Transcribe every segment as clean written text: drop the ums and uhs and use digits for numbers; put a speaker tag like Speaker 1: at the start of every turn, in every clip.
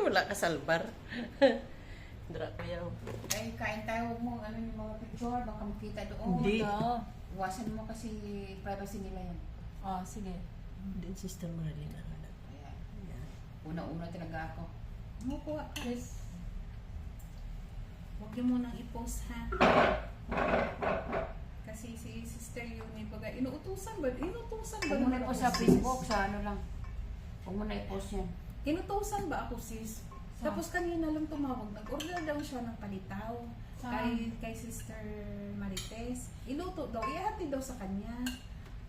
Speaker 1: Wala ka salbar. Dra ko yaw.
Speaker 2: Ay, kain tayo. Huwag mo, ano yung mga picture, baka makita doon.
Speaker 1: Hindi.
Speaker 2: Iwasan mo kasi privacy nila yan.
Speaker 3: Oh, sige.
Speaker 1: Hindi, Sister Marilyn.
Speaker 2: Ayan.
Speaker 1: Yan.
Speaker 2: Una-una talaga ako. Kumukuha ka.
Speaker 3: Yes.
Speaker 4: Huwag niyo munang i-post ha. Kasi si Sister Yumi baga, inuutusan ba? Inutusan ba?
Speaker 2: Huwag mo na
Speaker 4: naman
Speaker 2: po
Speaker 4: ako,
Speaker 2: sa
Speaker 4: sis?
Speaker 2: Facebook, sa ano lang. Huwag mo na i-post yan.
Speaker 4: Inutusan ba ako sis?
Speaker 3: Saan?
Speaker 4: Tapos kanina lang tumawag, nag-order daw siya ng palitaw.
Speaker 3: Saan?
Speaker 4: Kay Sister Marites. Iluto daw, ihatid daw sa kanya.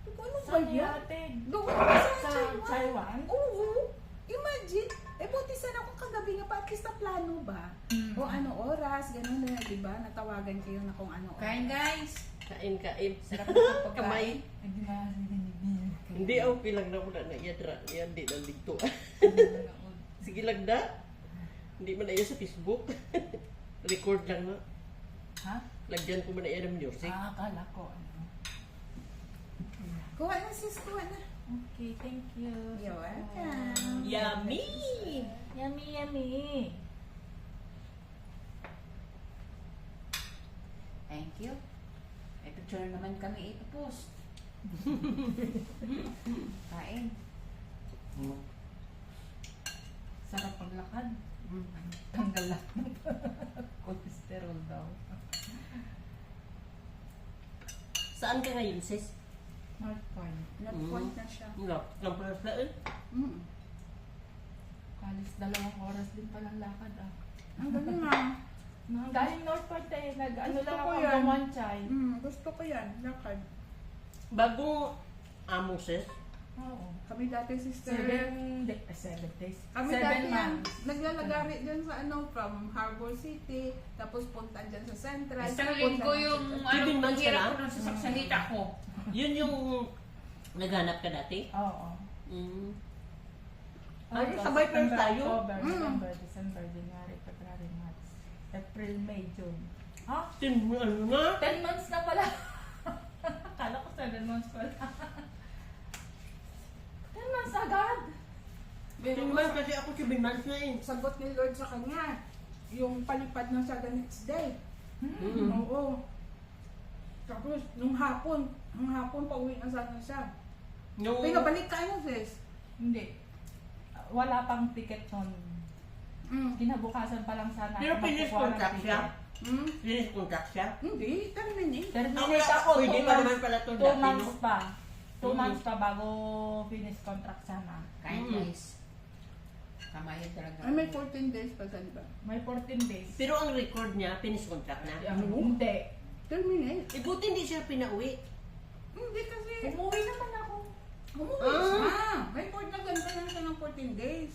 Speaker 4: Ano ba
Speaker 3: Saan
Speaker 4: yan?
Speaker 3: natin?
Speaker 4: Doon
Speaker 3: Sa Taiwan?
Speaker 4: Oo. Imagine. Eh, buti sana kung kagabi nga pa, at least na plano ba? O ano oras, ganun na, di ba? Natawagan kayo na kung ano oras.
Speaker 2: Kain guys!
Speaker 1: Kain, kain.
Speaker 2: Sarap na pagkain.
Speaker 1: Kamay.
Speaker 3: Hindi na narinig.
Speaker 1: Hindi ako pilang na muna na iya dra. Yan, di na dito. Sige lang na. Hindi man na iya sa Facebook. Record lang na.
Speaker 3: Ha?
Speaker 1: Lagyan ko man na iya ng music.
Speaker 3: Akala ko. Ano.
Speaker 4: Kuha na sis, kuha na.
Speaker 3: Okay, thank you.
Speaker 4: You're welcome.
Speaker 1: Yummy!
Speaker 3: Yummy, yummy.
Speaker 2: Thank you. May picture na naman kami ipopost. Kain.
Speaker 3: Sarap paglakad.
Speaker 2: Mm.
Speaker 3: Tanggal lahat ng cholesterol daw.
Speaker 1: Saan ka ngayon, sis?
Speaker 3: North Point.
Speaker 4: Nag-point na siya.
Speaker 1: No, kampras na eh.
Speaker 2: Mm.
Speaker 3: Kalis 2 oras din palang lakad ah.
Speaker 4: Ang galing nga.
Speaker 3: Galing North Point eh. Nag-ano
Speaker 4: Gusto
Speaker 3: lang
Speaker 4: ko
Speaker 3: ako
Speaker 4: yan.
Speaker 3: ng one chai.
Speaker 4: Gusto ko yan. Lakad.
Speaker 1: Bagong amo, sis.
Speaker 3: Oo.
Speaker 4: Kami dati sister.
Speaker 3: 7 days.
Speaker 4: Kami
Speaker 3: 7
Speaker 4: dati yan.
Speaker 3: months.
Speaker 4: Naglalagari dyan sa ano, from Harbor City. Tapos punta dyan sa Central.
Speaker 2: Isang
Speaker 4: punta
Speaker 2: linggo
Speaker 4: dyan
Speaker 2: yung
Speaker 4: sa-
Speaker 2: ano,
Speaker 1: Living man
Speaker 2: hirap
Speaker 1: sila?
Speaker 2: ko nun sa salita ko.
Speaker 1: Yun yung naghanap ka dati?
Speaker 3: Oo.
Speaker 1: Mm.
Speaker 3: Ay,
Speaker 1: Ay, sabay pa tayo?
Speaker 3: October,
Speaker 4: Mm.
Speaker 3: November, December, January, February, March, April, May, June. Ha?
Speaker 1: Ano na?
Speaker 3: 10 months na pala. Akala ko 7 months pala. 10 months agad.
Speaker 1: Tingnan kasi ako 7 months na eh.
Speaker 4: Sagot ni Lord sa kanya. Yung palipad na siya the next day.
Speaker 1: Mm.
Speaker 4: Oo. Tapos, nung hapon pauwi na sana siya.
Speaker 1: Yung,
Speaker 4: Pinabalik ka ano, sis?
Speaker 3: Hindi. Wala pang ticket nun. Kinabukasan pa lang sana.
Speaker 1: Pero
Speaker 3: ako
Speaker 1: finish
Speaker 3: makukuha ng
Speaker 1: contract siya?
Speaker 3: ticket.
Speaker 1: Finish contract siya?
Speaker 4: Hindi, terminate.
Speaker 3: Terminate ako
Speaker 1: Pwede
Speaker 3: 2
Speaker 1: pa naman
Speaker 3: months.
Speaker 1: pala to
Speaker 3: 2
Speaker 1: dati,
Speaker 3: months
Speaker 1: no?
Speaker 3: pa. 2
Speaker 1: Mm.
Speaker 3: months pa bago finish contract sana.
Speaker 2: Kain
Speaker 1: Mm.
Speaker 2: guys. Kamayan talaga.
Speaker 4: Ay, may 14 days pa saan ba?
Speaker 3: May 14 days.
Speaker 1: Pero ang record niya, finish contract na.
Speaker 3: Hindi.
Speaker 4: Terminate.
Speaker 1: Eh, buti hindi siya pinauwi.
Speaker 4: Hindi kasi.
Speaker 3: Umuwi naman ako.
Speaker 4: Umuwi siya. May port na ganda lang siya ng 14 days.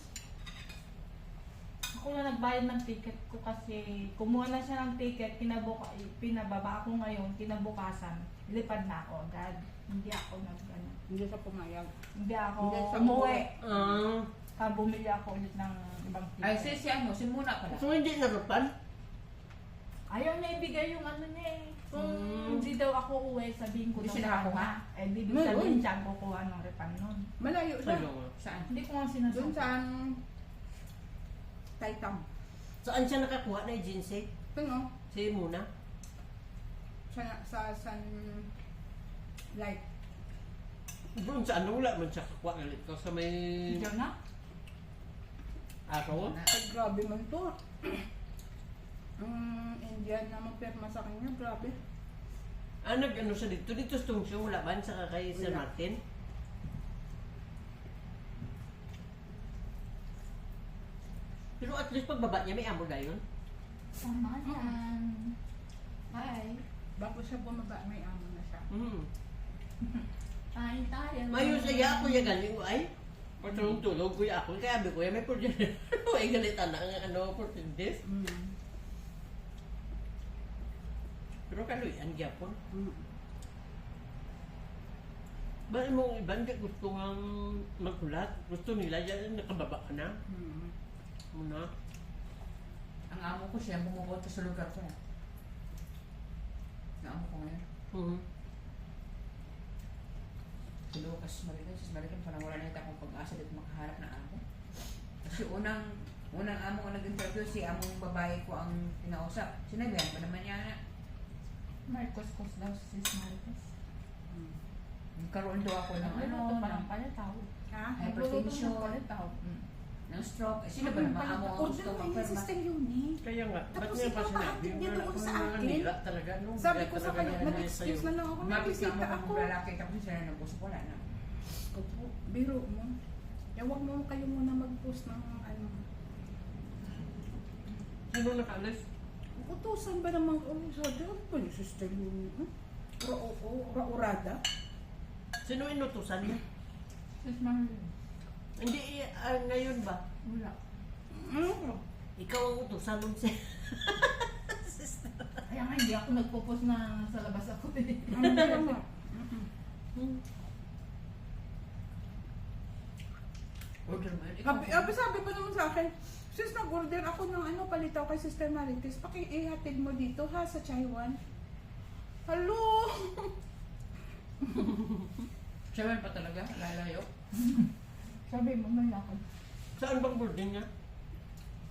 Speaker 3: Ako na nagbayad ng ticket ko kasi kumuha na siya ng ticket, pinababa ako ngayon, kinabukasan, lipad na ako agad. Hindi ako nag-ano.
Speaker 4: Hindi siya pumayag.
Speaker 3: Hindi ako
Speaker 4: Hindi siya
Speaker 3: umuwi.
Speaker 1: Ah,
Speaker 3: Bumili ako ulit ng ibang ticket.
Speaker 2: Ay, sis, si ano, si Muna pala.
Speaker 1: so hindi narupan?
Speaker 3: Ayaw niya ibigay yung ano niya eh. Kung
Speaker 1: Mm.
Speaker 3: hindi daw ako uwi, sabihin ko
Speaker 2: Hindi
Speaker 3: daw
Speaker 2: siya
Speaker 3: na
Speaker 2: nakakuha?
Speaker 3: Eh, di
Speaker 4: Meron.
Speaker 3: sabihin siya ang kukuha ng refund nun.
Speaker 4: Malayo siya.
Speaker 1: Ano?
Speaker 2: Saan?
Speaker 3: Hindi ko nga
Speaker 4: Doon
Speaker 3: sinasabi.
Speaker 4: sa Taitam.
Speaker 1: Saan siya nakakuha na agency?
Speaker 4: Ano?
Speaker 1: Si Muna?
Speaker 4: Sa San Light.
Speaker 1: Doon sa ano, wala man siya kakuha na ito sa may
Speaker 3: Diyan na?
Speaker 1: araw.
Speaker 4: Ay, grabe man to. Ang Indian na magpirma sa kanya, grabe.
Speaker 1: Ah, nag-ano siya dito? Dito sa Tungsyo, wala ba? Sa kay San
Speaker 4: Wala.
Speaker 1: Martin? Pero at least pagbaba niya, may amo na yun.
Speaker 3: Sama yan. Hi.
Speaker 4: Bago siya bumaba, may amo na siya.
Speaker 1: Mm.
Speaker 3: Kain tayo.
Speaker 1: Mayo saya ako yung galing ko ay. Patulong-tulog ko ako. Kaya sabi ko, may project. Ay, ganita na ang ano, opportunities. Pero kaluyan, gyapon. Ba mo iba hindi gusto nga magkulat? Gusto nila yan, nakababa ka na. Muna.
Speaker 2: Ang amo ko siya, bumuboto sa lugar ko na. Ang amo ko ngayon. Si Lucas Marican, parang wala na ito akong pag-asa dito makaharap na amo. Kasi unang Unang amo ko nag-interview, si among babae ko ang kinausap. Sinabihan pa naman niya na.
Speaker 3: Marcos daw si Marcos.
Speaker 2: Nagkaroon daw ako ng ano,
Speaker 3: Nagluluto pa
Speaker 2: ng
Speaker 3: ng palitaw.
Speaker 4: Ha?
Speaker 2: hypertension,
Speaker 3: Nagluluto ng palitaw.
Speaker 2: ng stroke. Sino ba naman amo ang gusto
Speaker 4: Order mo yun,
Speaker 2: mapirma?
Speaker 4: Sister Yuni.
Speaker 1: Kaya nga, ba't
Speaker 4: Tapos
Speaker 1: niya pa
Speaker 4: ikaw,
Speaker 1: sinabi?
Speaker 4: pahatid niya doon sa
Speaker 1: Mga
Speaker 4: akin.
Speaker 1: nila talaga, no?
Speaker 4: Sabi
Speaker 1: Nila
Speaker 4: ko sa
Speaker 1: talaga
Speaker 4: kanya,
Speaker 1: yan
Speaker 4: nag-excuse
Speaker 1: sa'yo.
Speaker 4: na lang ako,
Speaker 2: Mabit na
Speaker 4: nagbisita
Speaker 2: mo
Speaker 4: ako.
Speaker 2: kung lalaki tapos sila nag-usap, wala na.
Speaker 4: Opo, biro mo. Eh, huwag mo kayo muna mag-post ng ano.
Speaker 1: Sino nakalis?
Speaker 4: Utusan ba naman ko? Sabi ko, ni Sister Yuni. Raurada?
Speaker 1: Sino inutusan niya?
Speaker 3: Sis Marlene.
Speaker 1: Hindi, ngayon ba?
Speaker 3: Wala.
Speaker 1: Ikaw ang utusan nun siya.
Speaker 3: Kaya nga hindi ako nagpo-post na sa labas ako eh.
Speaker 4: Ano ba naman?
Speaker 2: Order mo yun. Ikaw,
Speaker 4: Sabi pa naman sa akin, sis, nag-order ako ng ano, palitaw kay Sister Marites. Paki-ihatid mo dito ha, sa Chaiwan. Hello!
Speaker 2: siya pa talaga, lalayo.
Speaker 3: Sabi mo, may lakad.
Speaker 1: Saan bang boarding niya?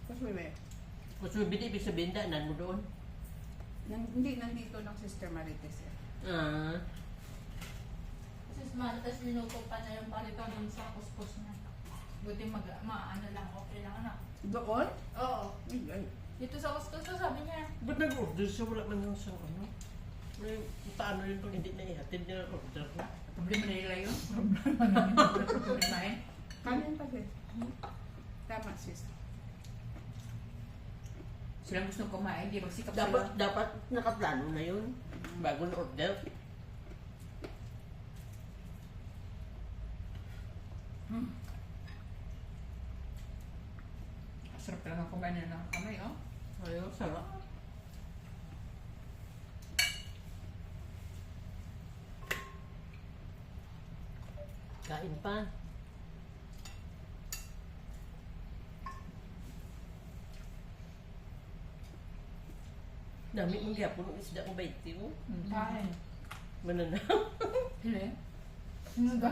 Speaker 4: Kasi bebe,
Speaker 1: Kasi ibig sabihin daanan mo doon.
Speaker 4: hindi nandito ng Sister Marites eh.
Speaker 1: Ah,
Speaker 3: Sis Marcos, minuto pa na yung palitaw dun sa kuskus niya. Buti maano lang, okay lang anak.
Speaker 4: Doon?
Speaker 3: Oo.
Speaker 4: Ay,
Speaker 3: Dito sa kuskus to, sabi niya.
Speaker 1: ba't nag-order siya? Wala man lang siyang ano. May, paano yun pag hindi na ihatid niya ang order ko?
Speaker 2: Problema na nila yun. Problema na nila. Problema eh.
Speaker 4: kanin pa din. Tama sis.
Speaker 2: Sila gustong kumain, di magsikap
Speaker 1: Dapat nakaplano na yun. Bago na order.
Speaker 2: Sarap talaga kumain na ng kamay, oh.
Speaker 1: Ayaw, sarap. Kain pa. Dami mong gyapon ng isda ko 20 mo.
Speaker 3: Kain.
Speaker 1: Mananaw.
Speaker 2: Hindi.
Speaker 3: Sino ba?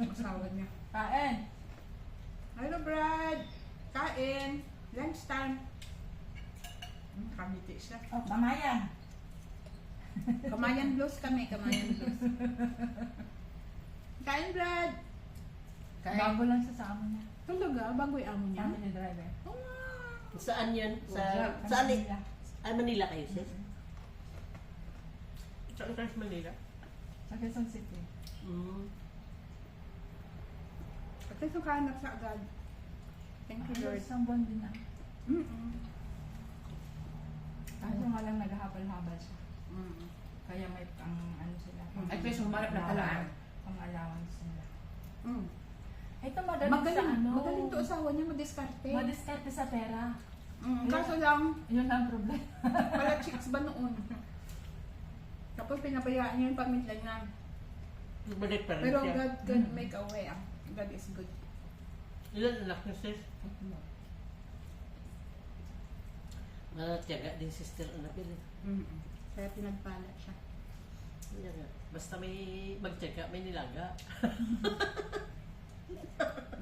Speaker 4: Asawa niya.
Speaker 3: Kain.
Speaker 4: Hello, Brad! Kain! Lunchtime! Kamiti siya.
Speaker 3: Oh, kamayan.
Speaker 4: Kamayan blues kami, kamayan blues. Kain, Brad!
Speaker 2: Kain.
Speaker 3: Bago lang siya sa amo niya.
Speaker 4: Talaga? Bagoy amo niya?
Speaker 3: Kami ni driver.
Speaker 4: Oh,
Speaker 1: Saan yan? Sa,
Speaker 3: Sa
Speaker 1: saan
Speaker 3: Manila.
Speaker 1: Manila kayo, sis? Saan kayo sa Manila?
Speaker 3: Sa Quezon City.
Speaker 1: Mm.
Speaker 4: at least nakahanap siya agad. Thank you, Lord.
Speaker 3: Isang buwan din na.
Speaker 4: Mm-mm.
Speaker 3: Kaso nga lang naghahabal-habal siya.
Speaker 4: Mm-mm.
Speaker 3: Kaya may pang ano sila.
Speaker 2: At least humarap na talaan.
Speaker 3: Pang allowance nila.
Speaker 4: Mm.
Speaker 3: Ito magaling, sa ano.
Speaker 4: Magaling to asawa niya, madiskarte.
Speaker 3: Madiskarte sa pera.
Speaker 4: Kaso lang,
Speaker 3: Yun ang problema.
Speaker 4: pala chicks ba noon? Tapos pinabayaan niya yung pamilya niya.
Speaker 1: Balik pa rin
Speaker 4: Pero
Speaker 1: siya.
Speaker 4: God make a way. God is good.
Speaker 1: Ilan anak niyo, sis? Tiyaga din sister Annabelle.
Speaker 4: Mm-mm. Kaya pinagpala siya.
Speaker 1: Yan nga. Basta may magtiyaga, may nilaga.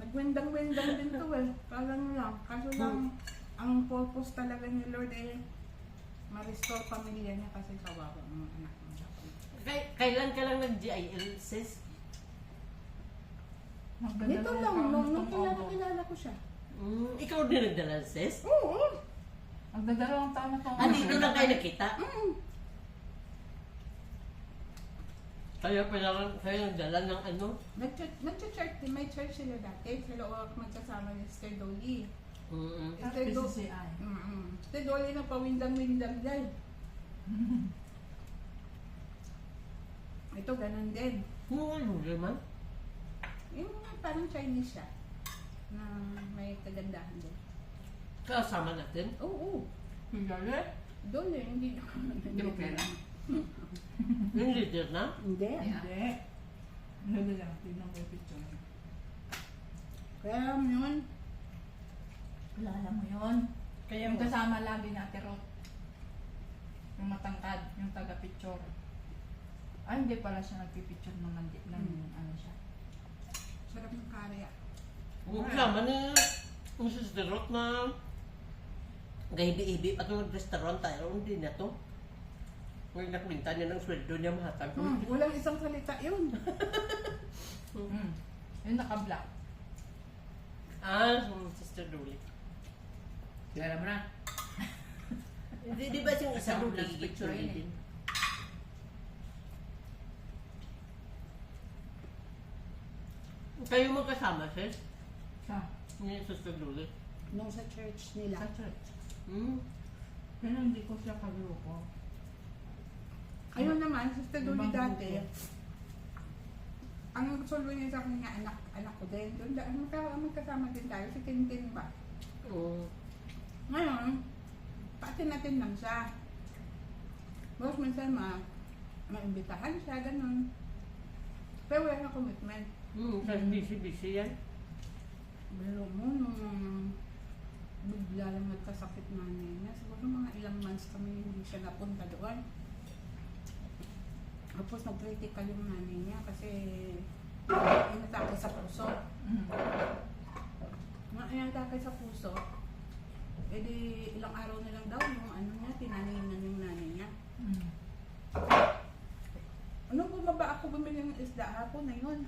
Speaker 4: Nagwendang-wendang din to eh. Kala nyo lang. Kaso lang, ang purpose talaga ni Lord eh, ma-restore pamilya niya kasi kawawa ang mga anak niya.
Speaker 1: Kailan ka lang nag-GIL, sis?
Speaker 4: Nito lang, nung kilala ko siya.
Speaker 1: Ikaw din nagdala, sis?
Speaker 4: Oo!
Speaker 3: Magdadalawang taon na itong
Speaker 1: Dito lang kayo nakita?
Speaker 4: Mm.
Speaker 1: Kaya pala lang kayo nagdala ng ano?
Speaker 4: Nag-church din, may church sila dati. Sila o magkasama ni Sister Dolly.
Speaker 3: Sa
Speaker 4: Sister Dolly.
Speaker 3: PCCI.
Speaker 4: Sister Dolly na pawindang-windang dyan. Ito, ganun din.
Speaker 1: Ano naman?
Speaker 4: Yung parang Chinese siya. Na may kagandahan din.
Speaker 1: Kasama natin?
Speaker 4: Oo.
Speaker 3: Higale?
Speaker 4: Dolly, hindi.
Speaker 2: Hindi mo pera?
Speaker 1: Yung leader na?
Speaker 4: Hindi.
Speaker 2: Yeah.
Speaker 3: Hindi. Ano lang, tignan ko yung picture.
Speaker 4: Kaya yun,
Speaker 3: Kilala mo yun?
Speaker 1: Kaya
Speaker 3: Yung
Speaker 1: mo.
Speaker 3: kasama lagi ni Ate Rot. Yung matangkad, yung taga-picture. Ay, hindi pala siya nagpipicture ng ano siya.
Speaker 4: sarap ng karya.
Speaker 1: Kasama na Kung sa restaurant na gahibi-hibi at nung restaurant tayo, hindi na to. Ngayon nakulinta niya ng sweldo niya mahatag.
Speaker 4: Walang isang salita yun.
Speaker 2: Yung naka-black.
Speaker 1: Sister Dolly.
Speaker 2: Alam mo na.
Speaker 1: Di ba yung isa
Speaker 2: Kasama
Speaker 1: Dolly
Speaker 2: ng picture yun eh.
Speaker 1: din? Kayo magkasama, sis?
Speaker 2: Sa?
Speaker 1: Yung Sister Dolly.
Speaker 4: Nung sa church nila.
Speaker 2: Sa church.
Speaker 3: Pero hindi ko siya kagrupo.
Speaker 4: Ayun naman, Sister Dolly
Speaker 3: Ibang
Speaker 4: dati, ang solvo niya sa akin nga, anak ko din. Doon, magkasama din tayo, si Tintin ba?
Speaker 1: Oo.
Speaker 4: Ngayon, paatin-atin lang siya. Boss, minsan maimbitahan siya, ganun. Pero wala na commitment.
Speaker 1: Kasi busy-busy yan.
Speaker 4: Pero mo, nung bigla lang nagkasakit nanay niya, siguro mga ilang months kami hindi siya napunta doon. Tapos nag-critical yung nanay niya kasi inatake sa puso. Inatake sa puso, edi ilang araw na lang daw yung ano niya, tinaningan yung nanay niya. Nung bumaba ako bumili ng isda hapon na yun,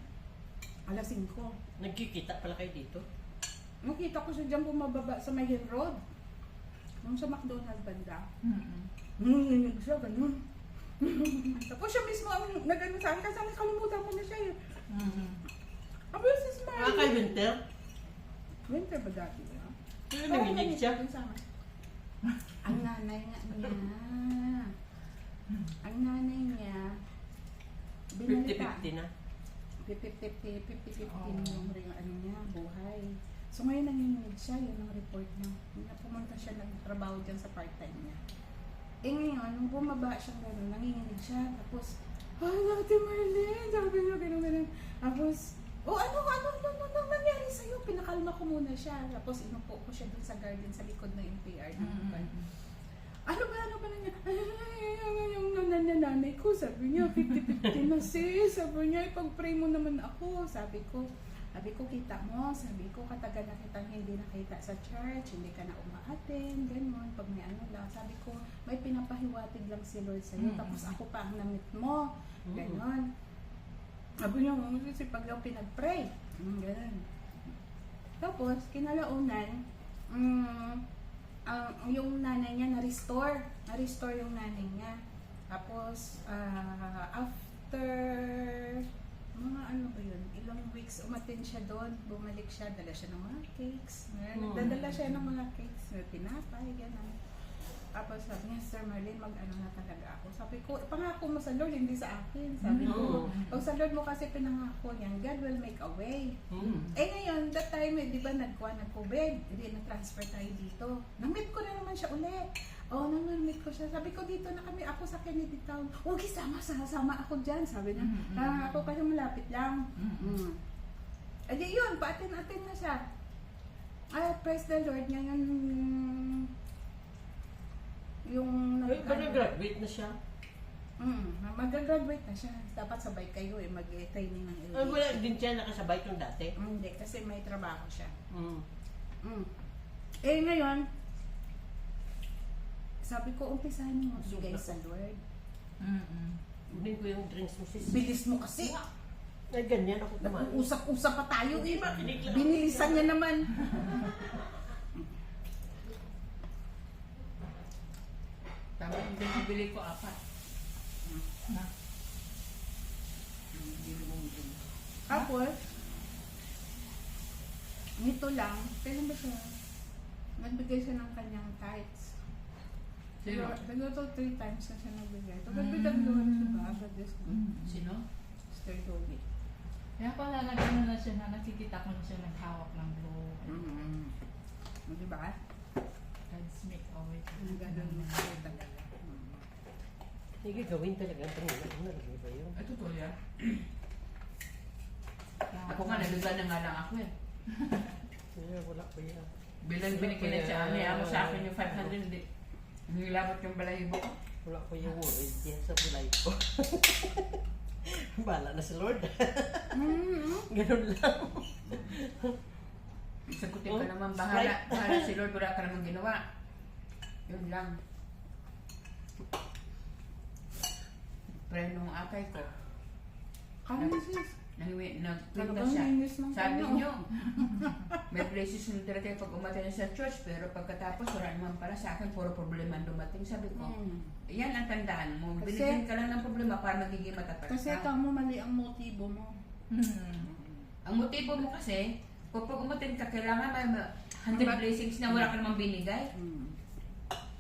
Speaker 4: alas 5.
Speaker 1: Nagkikita pala kayo dito?
Speaker 4: Nakita ko siya dyan bumababa sa Mahin Road. Nung sa McDonald's banda. Nanginig siya, ganun. Tapos siya mismo ang nag-ano sa akin kasi nakalimutan ko na siya eh. Aba, si Smiley.
Speaker 1: Kay Winter?
Speaker 4: Winter ba dati?
Speaker 1: Pero nanginig siya.
Speaker 4: Ang nanay nga niya. Ang nanay niya. Binalita.
Speaker 1: 50-50 na.
Speaker 4: 50-50 yung ring ano niya, buhay. So ngayon nanginginig siya, yun ang report niya. Pumunta siya nagtrabaho dyan sa part-time niya. Eh ngayon, nung bumaba siya gano'n, nanginginig siya. Tapos, ay, Ate Marlene, sabi niya gano'n. Tapos, ano nangyari sa'yo? Pinakalma ko muna siya. Tapos inupo ko siya dun sa garden sa likod ng NPR. Ano ba nangyari? Yung nananay ko, sabi niya, 50-50 na sis. Sabi niya, ipag-pray mo naman ako. Sabi ko, kita mo, sabi ko, katagal na kitang hindi nakita sa church, hindi ka na umaaten, gano'n, pag may ano lang. Sabi ko, may pinapahiwatig lang si Lord sa'yo, tapos ako pa ang namit mo, gano'n. Sabi niya, sisipag lang pinag-pray, gano'n. Tapos, kinalaunan, yung nanay niya na-restore yung nanay niya. Tapos, after mga ano ba yun, ilang weeks umatin siya doon, bumalik siya, dala siya ng mga cakes. Nagdadala siya ng mga cakes, tinapay, gano'n. Tapos sabi niya, Sir Marlene, mag-ano na talaga ako. Sabi ko, pangako mo sa Lord, hindi sa akin. Sabi ko, pag sa Lord mo kasi pinangako niyan, God will make a way. Eh ngayon, that time, di ba nag-COVID, hindi na-transfer tayo dito. Na-meet ko na naman siya ulit. Na-meet ko siya. Sabi ko, dito na kami, ako sa Kennedy Town. Huwag sama ako dyan. Sabi niya, ako kasi malapit lang. Eh di yun, paatin-atin na siya. Praise the Lord, ngayon yung
Speaker 1: Nag-graduate na siya.
Speaker 4: Mag-graduate na siya. Dapat sabay kayo mag-training ng LDC.
Speaker 1: Wala din siya nakasabay kung dati.
Speaker 4: Hindi, kasi may trabaho siya. Eh ngayon, sabi ko, umpisahan mo magbigay sa Lord.
Speaker 1: Hindi ko yung drinks mo sis.
Speaker 4: Bilis mo kasi.
Speaker 1: Ay, ganyan ako kumain.
Speaker 4: Nag-uusap-usap pa tayo
Speaker 1: Hindi
Speaker 4: eh.
Speaker 1: makinig lang.
Speaker 4: Binilisan niya naman.
Speaker 2: Tama yung binibili ko 4.
Speaker 4: Tapos, nito lang, kailan ba siya? Nagbigay siya ng kanyang tithes.
Speaker 2: Sino?
Speaker 4: Nagluto 3 times na siya nagbigay. Ito, nagbidag-luhan siya ba? God is good.
Speaker 2: Sino?
Speaker 4: Sister Toby.
Speaker 3: Kaya pala nag-ano na siya na nakikita ko na siya naghawak ng blue.
Speaker 4: Diba?
Speaker 3: God's make a way.
Speaker 4: Nagagawin niya siya talaga.
Speaker 1: Hindi gawin talaga ang pangilan. Nalagay ba yun?
Speaker 2: Ito to ya. Ako nga, nalugan na nga lang ako eh.
Speaker 1: Wala ko yan.
Speaker 2: Bilang binikilit siya, ano sa akin yung 500, hindi. Nilabot yung balahibo ko.
Speaker 1: Wala ko yung worried yan sa bulay ko. Bala na si Lord. Ganun lang.
Speaker 2: Sagutin
Speaker 1: Oh,
Speaker 2: ka naman,
Speaker 1: Sprite.
Speaker 2: bahala si Lord, wala ka naman ginawa. Yun lang. Pero nung atay ko,
Speaker 4: Kami sis.
Speaker 2: nagkwenta
Speaker 4: Talagang
Speaker 2: siya.
Speaker 4: nangis ng
Speaker 2: Sabi
Speaker 4: kanya.
Speaker 2: niyo, may places na talaga pag umatay na sa church, pero pagkatapos wala naman para sa akin, puro problema ang dumating. Sabi ko, yan ang tandaan mo.
Speaker 4: Kasi-
Speaker 2: Binigyan ka lang ng problema para magiging matapat
Speaker 4: Kasi
Speaker 2: ka.
Speaker 4: kamo mali ang motibo mo.
Speaker 2: Ang motibo mo kasi, kapag umatin ka, kailangan may 100 blessings na wala ka namang binigay.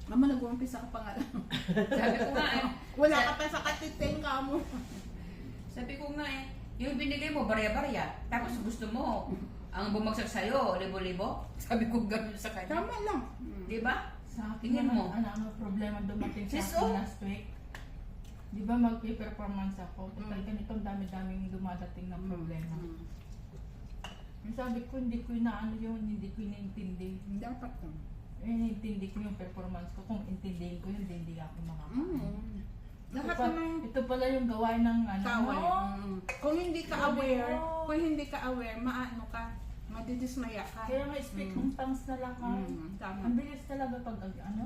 Speaker 4: Mama, nag-uumpisa ka pa nga lang.
Speaker 2: Sabi ko nga eh,
Speaker 4: Wala ka pa sa katiting ka mo.
Speaker 2: sabi ko nga eh, yung binigay mo, barya-barya. Tapos gusto mo, ang bumagsak sa'yo, libo-libo. Sabi ko gano'n sa kanya.
Speaker 4: Tama lang.
Speaker 2: Di ba?
Speaker 3: Sa akin
Speaker 2: Tingin mo.
Speaker 3: naman, ano problema dumating sa
Speaker 2: Sis,
Speaker 3: akin
Speaker 2: oh.
Speaker 3: last week. Di ba mag-performance ako? Total ganitong dami-daming dumadating na problema. Yung sabi ko, hindi ko inaano yun, hindi ko inaintindi.
Speaker 4: Dapat lang.
Speaker 3: Inaintindi ko yung performance ko. Kung intindihin ko yun, hindi ako makakaano.
Speaker 4: Lahat
Speaker 3: Ito,
Speaker 4: naman
Speaker 3: ito pala yung gawain ng ano.
Speaker 4: kaway.
Speaker 3: no?
Speaker 4: Kung hindi ka
Speaker 3: Sabi
Speaker 4: aware,
Speaker 3: ko.
Speaker 4: kung hindi ka aware, maano ka, madidismaya ka.
Speaker 3: Kaya nga speak ng tongues na lang ka.
Speaker 4: Tama.
Speaker 3: Ang bilis talaga pag ano.